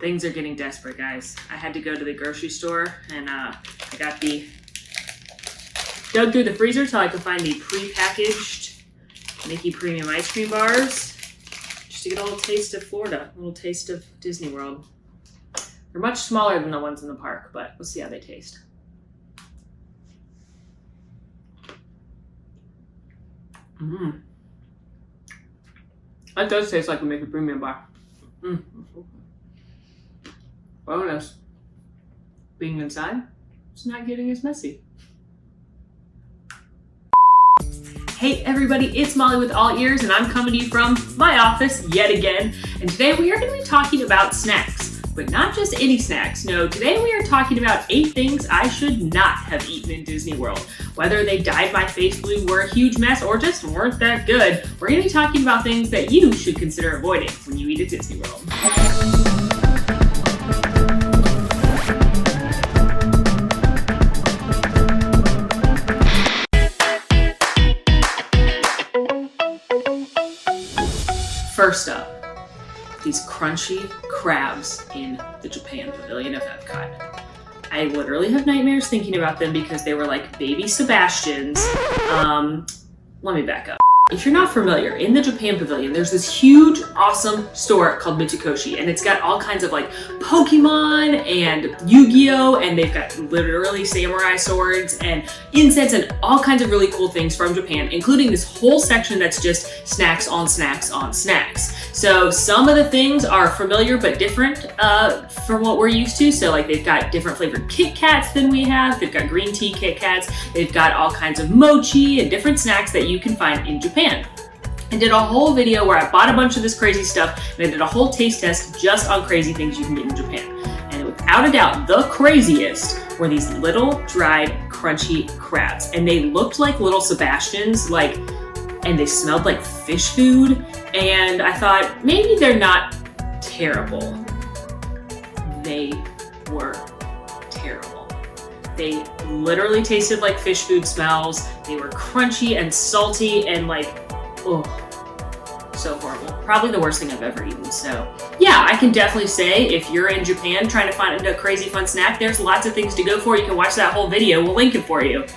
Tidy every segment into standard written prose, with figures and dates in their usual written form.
Things are getting desperate, guys. I had to go to the grocery store and I dug through the freezer till I could find the pre-packaged Mickey Premium ice cream bars just to get a little taste of Florida, a little taste of Disney World. They're much smaller than the ones in the park, but let's see how they taste. That does taste like a Mickey Premium bar. Bonus. Being inside, it's not getting as messy. Hey everybody, it's Molly with All Ears, and I'm coming to you from my office yet again. And today we are going to be talking about snacks, but not just any snacks. No, today we are talking about 8 things I should not have eaten in Disney World. Whether they dyed my face blue, were a huge mess, or just weren't that good, we're going to be talking about things that you should consider avoiding when you eat at Disney World. First up, these crunchy crabs in the Japan Pavilion of Epcot. I literally have nightmares thinking about them because they were like baby Sebastians. Let me back up. If you're not familiar, in the Japan Pavilion, there's this huge, awesome store called Mitsukoshi, and it's got all kinds of like Pokemon and Yu-Gi-Oh! And they've got literally samurai swords and incense and all kinds of really cool things from Japan, including this whole section that's just snacks on snacks on snacks. So some of the things are familiar but different from what we're used to. So like they've got different flavored Kit Kats than we have. They've got green tea Kit Kats. They've got all kinds of mochi and different snacks that you can find in Japan. I did a whole video where I bought a bunch of this crazy stuff and I did a whole taste test just on crazy things you can get in Japan. And without a doubt, the craziest were these little dried crunchy crabs. And they looked like little Sebastians, and they smelled like fish food. And I thought, maybe they're not terrible. They were terrible. They literally tasted like fish food smells. They were crunchy and salty and so horrible. Probably the worst thing I've ever eaten. So yeah, I can definitely say if you're in Japan trying to find a crazy fun snack, there's lots of things to go for. You can watch that whole video. We'll link it for you.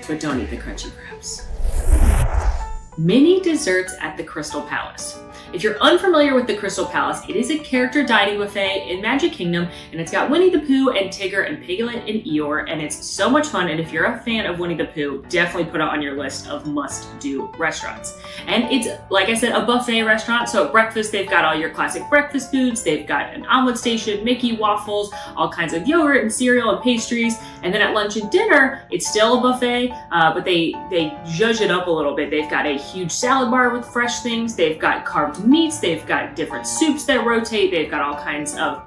But don't eat the crunchy crabs. Mini desserts at the Crystal Palace. If you're unfamiliar with the Crystal Palace, it is a character dining buffet in Magic Kingdom, and it's got Winnie the Pooh and Tigger and Piglet and Eeyore, and it's so much fun. And if you're a fan of Winnie the Pooh, definitely put it on your list of must-do restaurants. And it's, like I said, a buffet restaurant. So at breakfast, they've got all your classic breakfast foods. They've got an omelet station, Mickey waffles, all kinds of yogurt and cereal and pastries. And then at lunch and dinner, it's still a buffet, but they zhuzh it up a little bit. They've got a huge salad bar with fresh things. They've got carved meats. They've got different soups that rotate. They've got all kinds of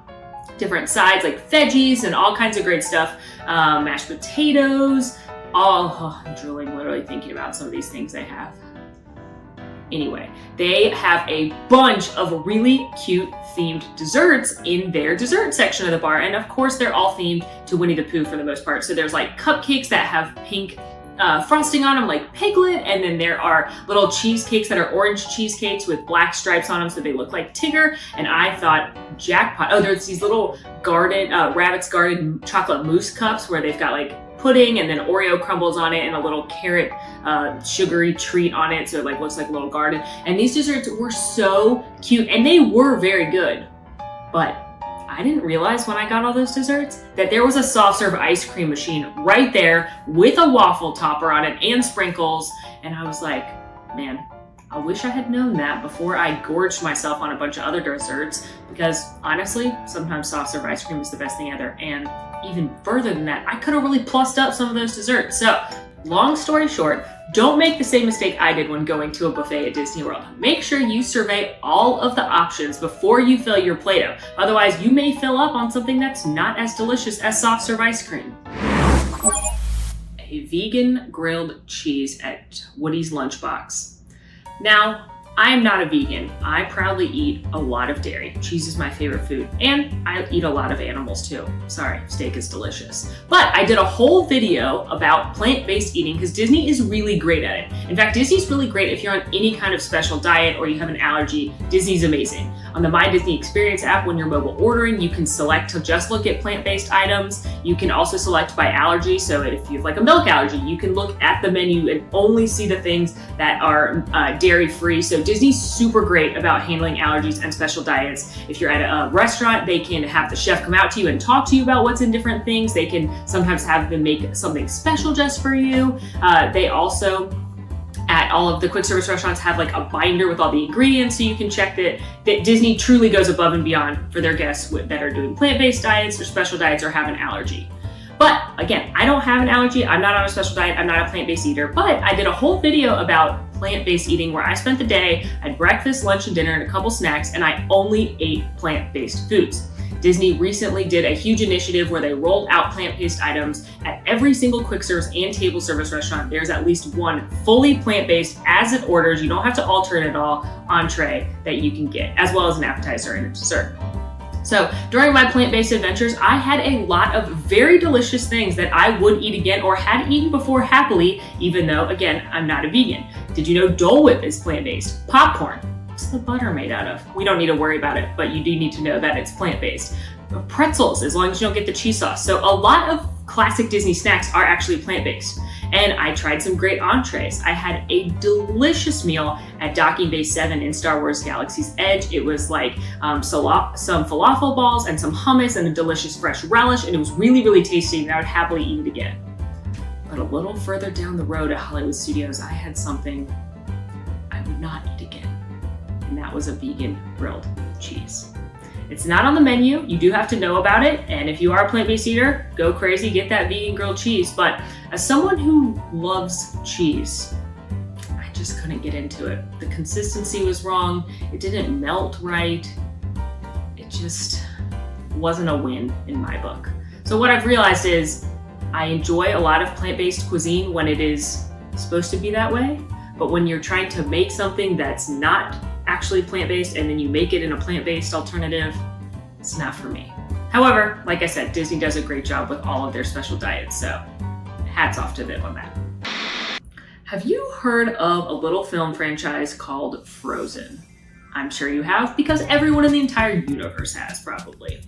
different sides like veggies and all kinds of great stuff. Mashed potatoes. I'm drooling literally thinking about some of these things they have. Anyway, they have a bunch of really cute themed desserts in their dessert section of the bar. And of course, they're all themed to Winnie the Pooh for the most part. So there's like cupcakes that have pink frosting on them like Piglet, and then there are little cheesecakes that are orange cheesecakes with black stripes on them so they look like Tigger. And I thought, jackpot. Oh, there's these little Rabbit's Garden chocolate mousse cups where they've got like pudding and then Oreo crumbles on it and a little carrot sugary treat on it, so it like looks like a little garden. And these desserts were so cute and they were very good, but I didn't realize when I got all those desserts that there was a soft serve ice cream machine right there with a waffle topper on it and sprinkles. And I was like, man, I wish I had known that before I gorged myself on a bunch of other desserts, because honestly, sometimes soft serve ice cream is the best thing ever. And even further than that, I could have really plussed up some of those desserts. So long story short, don't make the same mistake I did when going to a buffet at Disney World. Make sure you survey all of the options before you fill your Play-Doh. Otherwise, you may fill up on something that's not as delicious as soft serve ice cream. A vegan grilled cheese at Woody's Lunchbox. Now, I am not a vegan. I proudly eat a lot of dairy. Cheese is my favorite food, and I eat a lot of animals too. Sorry, steak is delicious. But I did a whole video about plant-based eating because Disney is really great at it. In fact, Disney's really great if you're on any kind of special diet or you have an allergy. Disney's amazing. On the My Disney Experience app, when you're mobile ordering, you can select to just look at plant-based items. You can also select by allergy. So if you have like a milk allergy, you can look at the menu and only see the things that are dairy-free. So Disney's super great about handling allergies and special diets. If you're at a restaurant, they can have the chef come out to you and talk to you about what's in different things. They can sometimes have them make something special just for you. They also, at all of the quick service restaurants, have like a binder with all the ingredients so you can check that Disney truly goes above and beyond for their guests that are doing plant-based diets or special diets or have an allergy. But again, I don't have an allergy. I'm not on a special diet. I'm not a plant-based eater, but I did a whole video about plant-based eating where I spent the day, had breakfast, lunch, and dinner, and a couple snacks, and I only ate plant-based foods. Disney recently did a huge initiative where they rolled out plant-based items at every single quick service and table service restaurant. There's at least one fully plant-based as it orders. You don't have to alter it at all entree that you can get, as well as an appetizer and a dessert. So during my plant-based adventures, I had a lot of very delicious things that I would eat again or had eaten before happily, even though, again, I'm not a vegan. Did you know Dole Whip is plant-based? Popcorn. What's the butter made out of? We don't need to worry about it, but you do need to know that it's plant-based. Pretzels, as long as you don't get the cheese sauce. So a lot of classic Disney snacks are actually plant-based. And I tried some great entrees. I had a delicious meal at Docking Bay 7 in Star Wars Galaxy's Edge. It was like some falafel balls and some hummus and a delicious fresh relish, and it was really, really tasty, and I would happily eat it again. But a little further down the road at Hollywood Studios, I had something I would not eat again, and that was a vegan grilled cheese. It's not on the menu. You do have to know about it. And if you are a plant-based eater, go crazy, get that vegan grilled cheese. But as someone who loves cheese, I just couldn't get into it. The consistency was wrong. It didn't melt right. It just wasn't a win in my book. So what I've realized is I enjoy a lot of plant-based cuisine when it is supposed to be that way. But when you're trying to make something that's not actually plant-based and then you make it in a plant-based alternative, it's not for me. However, like I said, Disney does a great job with all of their special diets, so hats off to them on that. Have you heard of a little film franchise called Frozen? I'm sure you have, because everyone in the entire universe has, probably.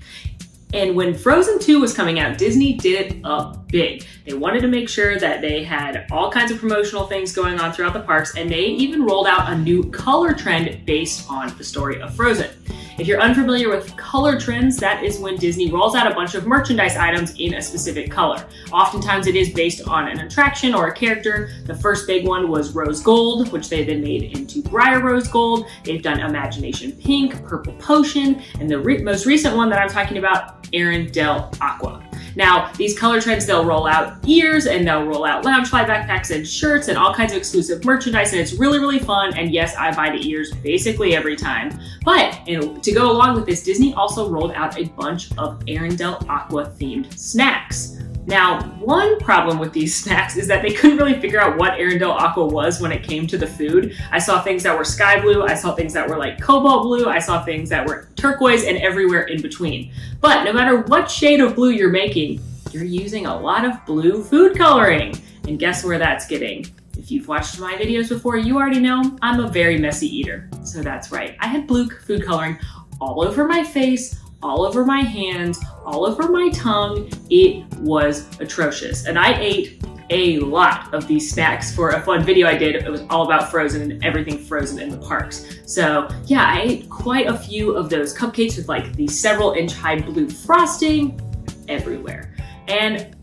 And when Frozen 2 was coming out, Disney did it up big. They wanted to make sure that they had all kinds of promotional things going on throughout the parks, and they even rolled out a new color trend based on the story of Frozen. If you're unfamiliar with color trends, that is when Disney rolls out a bunch of merchandise items in a specific color. Oftentimes it is based on an attraction or a character. The first big one was Rose Gold, which they then made into Briar Rose Gold. They've done Imagination Pink, Purple Potion, and the most recent one that I'm talking about, Arendelle Aqua. Now, these color trends, they'll roll out ears and they'll roll out Loungefly backpacks and shirts and all kinds of exclusive merchandise, and it's really, really fun. And yes, I buy the ears basically every time. But to go along with this, Disney also rolled out a bunch of Arendelle Aqua themed snacks. Now, one problem with these snacks is that they couldn't really figure out what Arendelle Aqua was when it came to the food. I saw things that were sky blue, I saw things that were like cobalt blue, I saw things that were turquoise, and everywhere in between. But no matter what shade of blue you're making, you're using a lot of blue food coloring. And guess where that's getting? If you've watched my videos before, you already know I'm a very messy eater. So that's right, I had blue food coloring all over my face, all over my hands, all over my tongue. It was atrocious. And I ate a lot of these snacks for a fun video I did. It was all about Frozen and everything Frozen in the parks. So yeah, I ate quite a few of those cupcakes with like the several inch high blue frosting everywhere. And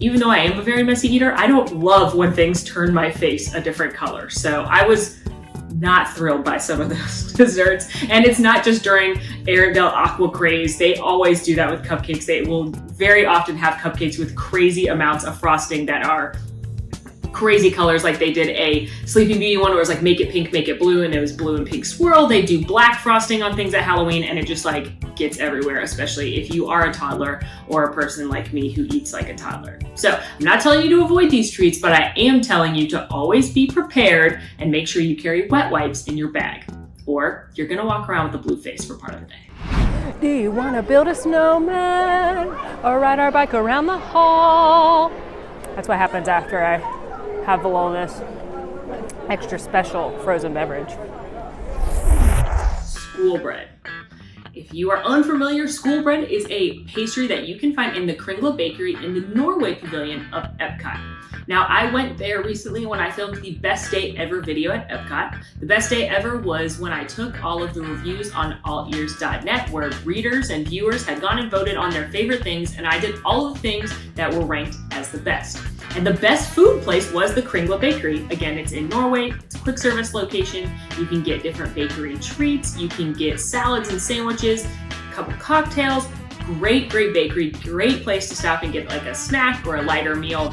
even though I am a very messy eater, I don't love when things turn my face a different color. So I was not thrilled by some of those desserts. And it's not just during Arendelle Aqua craze. They always do that with cupcakes. They will very often have cupcakes with crazy amounts of frosting that are crazy colors, like they did a Sleeping Beauty one where it was like make it pink, make it blue, and it was blue and pink swirl. They do black frosting on things at Halloween, and it just like gets everywhere, especially if you are a toddler or a person like me who eats like a toddler. So I'm not telling you to avoid these treats, but I am telling you to always be prepared and make sure you carry wet wipes in your bag, or you're gonna walk around with a blue face for part of the day. Do you want to build a snowman or ride our bike around the hall? That's what happens after I have a little of this extra special frozen beverage. School bread. If you are unfamiliar, school bread is a pastry that you can find in the Kringla Bakery in the Norway Pavilion of Epcot. Now, I went there recently when I filmed the best day ever video at Epcot. The best day ever was when I took all of the reviews on AllEars.net, where readers and viewers had gone and voted on their favorite things, and I did all of the things that were ranked as the best. And the best food place was the Kringla Bakery. Again, it's in Norway. It's a quick service location. You can get different bakery treats. You can get salads and sandwiches, a couple cocktails. Great bakery. Great place to stop and get like a snack or a lighter meal.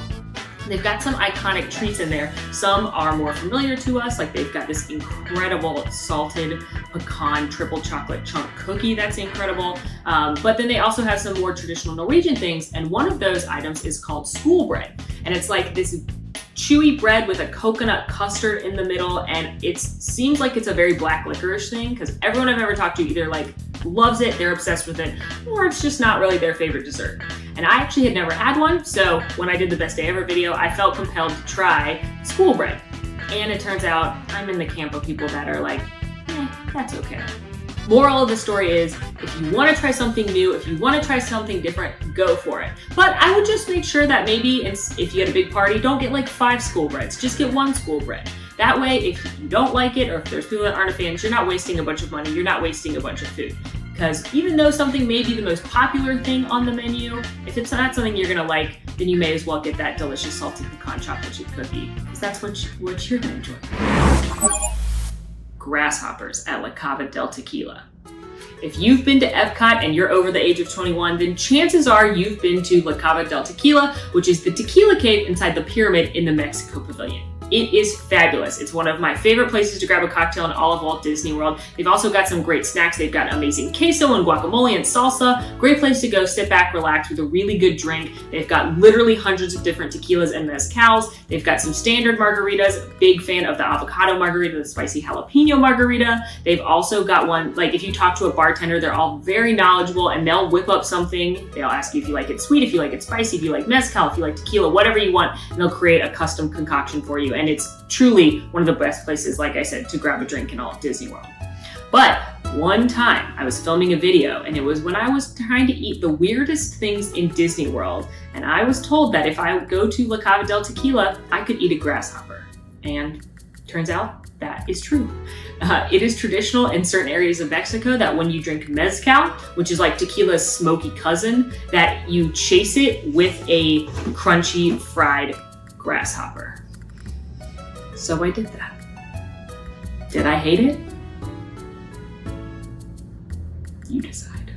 They've got some iconic treats in there. Some are more familiar to us, like they've got this incredible salted pecan triple chocolate chunk cookie that's incredible. But then they also have some more traditional Norwegian things, and one of those items is called school bread. And it's like this chewy bread with a coconut custard in the middle, and it seems like it's a very black licorice thing, because everyone I've ever talked to either like loves it, they're obsessed with it, or it's just not really their favorite dessert. And I actually had never had one, so when I did the best day ever video, I felt compelled to try school bread. And it turns out I'm in the camp of people that are like, that's okay. Moral of the story is, if you want to try something new, if you want to try something different, go for it. But I would just make sure that maybe if you had a big party, don't get like 5 school breads, just get 1 school bread. That way, if you don't like it, or if there's people that aren't fans, you're not wasting a bunch of money, you're not wasting a bunch of food. Because even though something may be the most popular thing on the menu, if it's not something you're gonna like, then you may as well get that delicious salted pecan chocolate chip cookie, because that's what you're gonna enjoy. Grasshoppers at La Cava del Tequila. If you've been to Epcot and you're over the age of 21, then chances are you've been to La Cava del Tequila, which is the tequila cave inside the pyramid in the Mexico Pavilion. It is fabulous. It's one of my favorite places to grab a cocktail in all of Walt Disney World. They've also got some great snacks. They've got amazing queso and guacamole and salsa. Great place to go sit back, relax with a really good drink. They've got literally hundreds of different tequilas and mezcals. They've got some standard margaritas. Big fan of the avocado margarita, the spicy jalapeno margarita. They've also got one, like if you talk to a bartender, they're all very knowledgeable and they'll whip up something. They'll ask you if you like it sweet, if you like it spicy, if you like mezcal, if you like tequila, whatever you want, and they'll create a custom concoction for you. And it's truly one of the best places, like I said, to grab a drink in all of Disney World. But one time I was filming a video, and it was when I was trying to eat the weirdest things in Disney World, and I was told that if I would go to La Cava del Tequila, I could eat a grasshopper. And turns out that is true. It is traditional in certain areas of Mexico that when you drink mezcal, which is like tequila's smoky cousin, that you chase it with a crunchy fried grasshopper. So I did that. Did I hate it? You decide.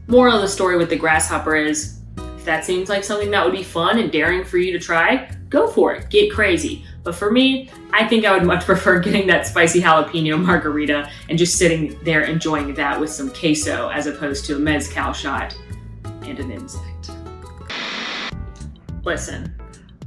Moral of the story with the grasshopper is, if that seems like something that would be fun and daring for you to try, go for it, get crazy. But for me, I think I would much prefer getting that spicy jalapeno margarita and just sitting there enjoying that with some queso as opposed to a mezcal shot and an insect. Listen,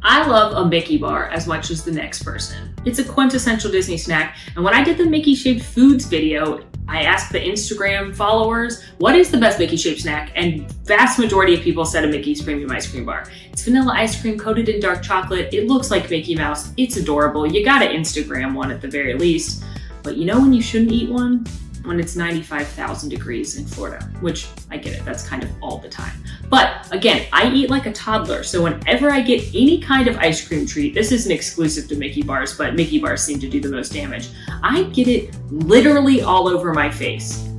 I love a Mickey bar as much as the next person. It's a quintessential Disney snack, and when I did the Mickey shaped foods video, I asked the Instagram followers, what is the best Mickey shaped snack? And vast majority of people said a Mickey's Premium Ice Cream Bar. It's vanilla ice cream coated in dark chocolate. It looks like Mickey Mouse. It's adorable. You gotta Instagram one at the very least. But you know when you shouldn't eat one? When it's 95,000 degrees in Florida, which I get it, that's kind of all the time. But again, I eat like a toddler, so whenever I get any kind of ice cream treat, this isn't exclusive to Mickey bars, but Mickey bars seem to do the most damage. I get it literally all over my face.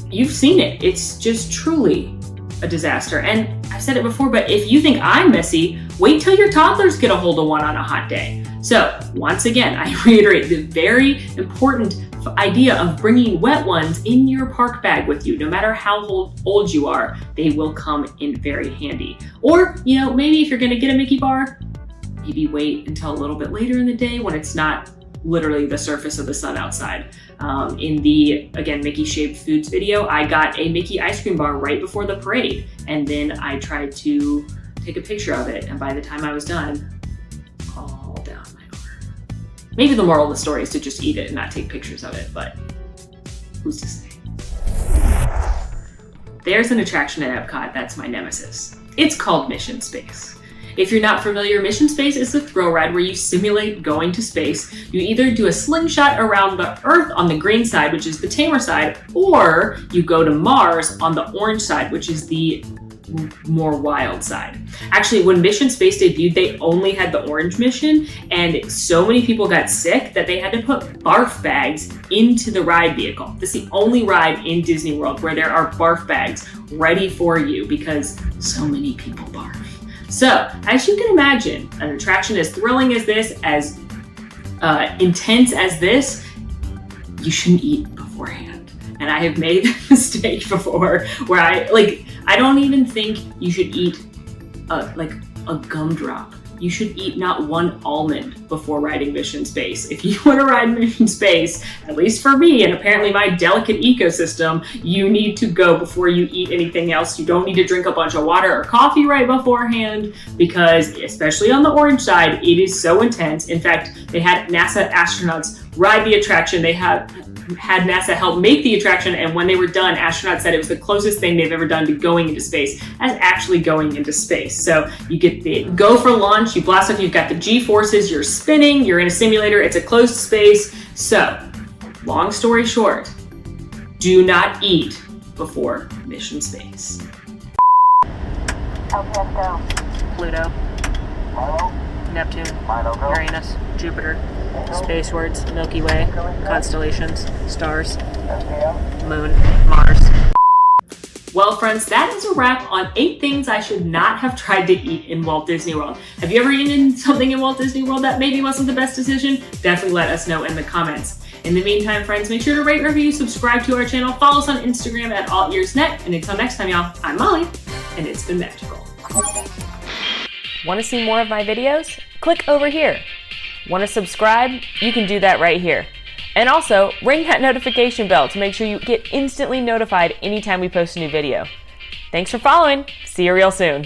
You've seen it. It's just truly a disaster. And I've said it before, but if you think I'm messy, wait till your toddlers get a hold of one on a hot day. So once again, I reiterate the very important idea of bringing wet ones in your park bag with you. No matter how old you are, they will come in very handy. Or, you know, maybe if you're gonna get a Mickey bar, maybe wait until a little bit later in the day when it's not literally the surface of the sun outside. In the, again, Mickey Shaped Foods video, I got a Mickey ice cream bar right before the parade, and then I tried to take a picture of it, and by the time I was done, all down my arm. Maybe the moral of the story is to just eat it and not take pictures of it, but who's to say? There's an attraction at Epcot that's my nemesis. It's called Mission Space. If you're not familiar, Mission Space is the thrill ride where you simulate going to space. You either do a slingshot around the Earth on the green side, which is the tamer side, or you go to Mars on the orange side, which is the more wild side. Actually, when Mission Space debuted, they only had the orange mission, and so many people got sick that they had to put barf bags into the ride vehicle. This is the only ride in Disney World where there are barf bags ready for you because so many people barf. So, as you can imagine, an attraction as thrilling as this, as intense as this, you shouldn't eat beforehand. And I have made that mistake before where I don't even think you should eat like a gumdrop. You should eat not one almond before riding Mission Space. If you want to ride Mission Space, at least for me, and apparently my delicate ecosystem, you need to go before you eat anything else. You don't need to drink a bunch of water or coffee right beforehand because, especially on the orange side, it is so intense. In fact, they had NASA astronauts ride the attraction. They had NASA help make the attraction, and when they were done, astronauts said it was the closest thing they've ever done to going into space as actually going into space. So you get the go for launch, you blast off, you've got the G-forces, you're spinning, you're in a simulator, it's a closed space. So, long story short, do not eat before Mission Space. LPS go. Pluto, Milo. Neptune, Milo go. Uranus, Jupiter, space words, Milky Way, constellations, stars, SPM. Moon, Mars. Well, friends, that is a wrap on 8 things I should not have tried to eat in Walt Disney World. Have you ever eaten something in Walt Disney World that maybe wasn't the best decision? Definitely let us know in the comments. In the meantime, friends, make sure to rate, review, subscribe to our channel, follow us on Instagram at AllEars.net, and until next time, y'all, I'm Molly, and it's been magical. Want to see more of my videos? Click over here. Want to subscribe? You can do that right here. And also, ring that notification bell to make sure you get instantly notified anytime we post a new video. Thanks for following. See you real soon.